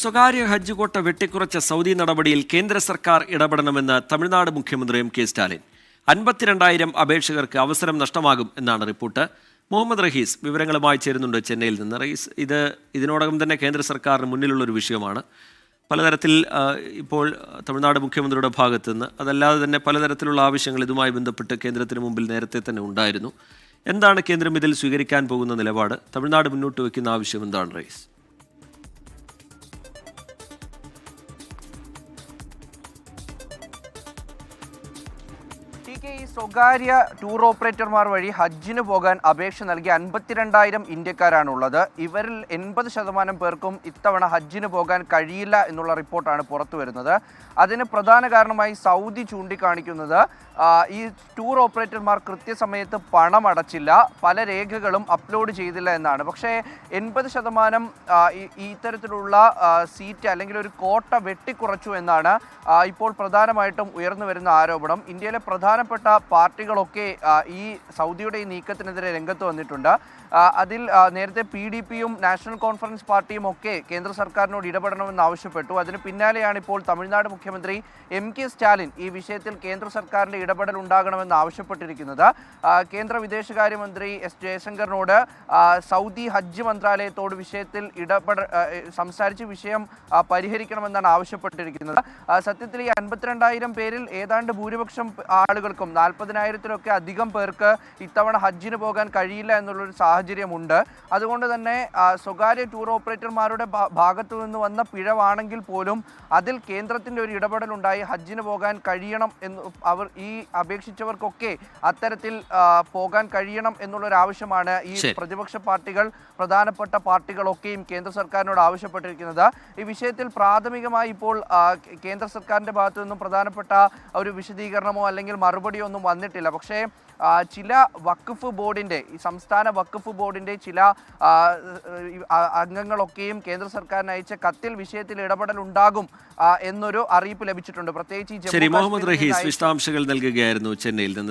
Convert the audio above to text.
സ്വകാര്യ ഹജ്ജ് കോട്ട വെട്ടിക്കുറച്ച സൗദി നടപടിയിൽ കേന്ദ്ര സർക്കാർ ഇടപെടണമെന്ന് തമിഴ്നാട് മുഖ്യമന്ത്രി എം കെ സ്റ്റാലിൻ. 52,000 അപേക്ഷകർക്ക് അവസരം നഷ്ടമാകും എന്നാണ് റിപ്പോർട്ട്. മുഹമ്മദ് റഹീസ് വിവരങ്ങളുമായി ചേരുന്നുണ്ട് ചെന്നൈയിൽ നിന്ന്. റഹീസ്, ഇതിനോടകം തന്നെ കേന്ദ്ര സർക്കാരിന് മുന്നിലുള്ളൊരു വിഷയമാണ്. പലതരത്തിൽ ഇപ്പോൾ തമിഴ്നാട് മുഖ്യമന്ത്രിയുടെ ഭാഗത്തു നിന്ന്, അതല്ലാതെ തന്നെ പലതരത്തിലുള്ള ആവശ്യങ്ങൾ ഇതുമായി ബന്ധപ്പെട്ട് കേന്ദ്രത്തിന് മുമ്പിൽ നേരത്തെ തന്നെ ഉണ്ടായിരുന്നു. എന്താണ് കേന്ദ്രം ഇതിൽ സ്വീകരിക്കാൻ പോകുന്ന നിലപാട്? തമിഴ്നാട് മുന്നോട്ട് വയ്ക്കുന്ന ആവശ്യം എന്താണ് റഹീസ്? ഈ സ്വകാര്യ ടൂർ ഓപ്പറേറ്റർമാർ വഴി ഹജ്ജിന് പോകാൻ അപേക്ഷ നൽകിയ 52,000 ഇന്ത്യക്കാരാണുള്ളത്. ഇവരിൽ 80% പേർക്കും ഇത്തവണ ഹജ്ജിന് പോകാൻ കഴിയില്ല എന്നുള്ള റിപ്പോർട്ടാണ് പുറത്തു വരുന്നത്. അതിന് പ്രധാന കാരണമായി സൗദി ചൂണ്ടിക്കാണിക്കുന്നത് ഈ ടൂർ ഓപ്പറേറ്റർമാർ കൃത്യസമയത്ത് പണം അടച്ചില്ല, പല രേഖകളും അപ്ലോഡ് ചെയ്തില്ല എന്നാണ്. പക്ഷേ 80% ഇത്തരത്തിലുള്ള സീറ്റ് അല്ലെങ്കിൽ ഒരു കോട്ട വെട്ടിക്കുറച്ചു എന്നാണ് ഇപ്പോൾ പ്രധാനമായിട്ടും ഉയർന്നു വരുന്ന ആരോപണം. ഇന്ത്യയിലെ പ്രധാനപ്പെട്ട പാർട്ടികളൊക്കെ ഈ സൗദിയുടെ ഈ നീക്കത്തിനെതിരെ രംഗത്ത് വന്നിട്ടുണ്ട്. അതിൽ നേരത്തെ PDPയും നാഷണൽ കോൺഫറൻസ് പാർട്ടിയും ഒക്കെ കേന്ദ്ര സർക്കാരിനോട് ഇടപെടണമെന്ന് ആവശ്യപ്പെട്ടു. അതിന് പിന്നാലെയാണ് ഇപ്പോൾ തമിഴ്നാട് മുഖ്യമന്ത്രി എം കെ സ്റ്റാലിൻ ഈ വിഷയത്തിൽ കേന്ദ്ര സർക്കാരിൻ്റെ ഇടപെടൽ ഉണ്ടാകണമെന്ന് ആവശ്യപ്പെട്ടിരിക്കുന്നത്. കേന്ദ്ര വിദേശകാര്യമന്ത്രി എസ് ജയശങ്കറിനോട് സൗദി ഹജ്ജ് മന്ത്രാലയത്തോട് വിഷയത്തിൽ സംസാരിച്ച് വിഷയം പരിഹരിക്കണമെന്നാണ് ആവശ്യപ്പെട്ടിരിക്കുന്നത്. സത്യത്തിൽ ഈ 52,000 പേരിൽ ഏതാണ്ട് ഭൂരിപക്ഷം ആളുകൾക്കും 40,000-ത്തിലൊക്കെ അധികം പേർക്ക് ഇത്തവണ ഹജ്ജിന് പോകാൻ കഴിയില്ല എന്നുള്ളൊരു സാഹചര്യമുണ്ട്. അതുകൊണ്ട് തന്നെ സ്വകാര്യ ടൂർ ഓപ്പറേറ്റർമാരുടെ ഭാഗത്തു നിന്ന് വന്ന പിഴവാണെങ്കിൽ പോലും അതിൽ കേന്ദ്രത്തിൻ്റെ ഒരു ഇടപെടലുണ്ടായി ഹജ്ജിന് പോകാൻ കഴിയണം എന്ന് ഈ അപേക്ഷിച്ചവർക്കൊക്കെ അത്തരത്തിൽ പോകാൻ കഴിയണം എന്നുള്ളൊരു ആവശ്യമാണ് ഈ പ്രതിപക്ഷ പാർട്ടികൾ, പ്രധാനപ്പെട്ട പാർട്ടികളൊക്കെയും കേന്ദ്ര സർക്കാരിനോട് ആവശ്യപ്പെട്ടിരിക്കുന്നത്. ഈ വിഷയത്തിൽ പ്രാഥമികമായി ഇപ്പോൾ കേന്ദ്ര സർക്കാരിൻ്റെ ഭാഗത്തു നിന്നും പ്രധാനപ്പെട്ട ഒരു വിശദീകരണമോ അല്ലെങ്കിൽ മറുപടിയോ ഒന്നും വന്നിട്ടില്ല. പക്ഷേ ചില വഖഫ് ബോർഡിൻ്റെ, ഈ സംസ്ഥാന വഖഫ് ബോർഡിൻ്റെ ചില അംഗങ്ങളൊക്കെയും കേന്ദ്ര സർക്കാരിന് അയച്ച കത്തിൽ വിഷയത്തിൽ ഇടപെടൽ ഉണ്ടാകും എന്നൊരു അറിയിപ്പ് ലഭിച്ചിട്ടുണ്ട്. പ്രത്യേകിച്ച് മുഹമ്മദ് റഹീസ് വിശദാംശങ്ങൾ നൽകുകയായിരുന്നു ചെന്നൈയിൽ നിന്ന്.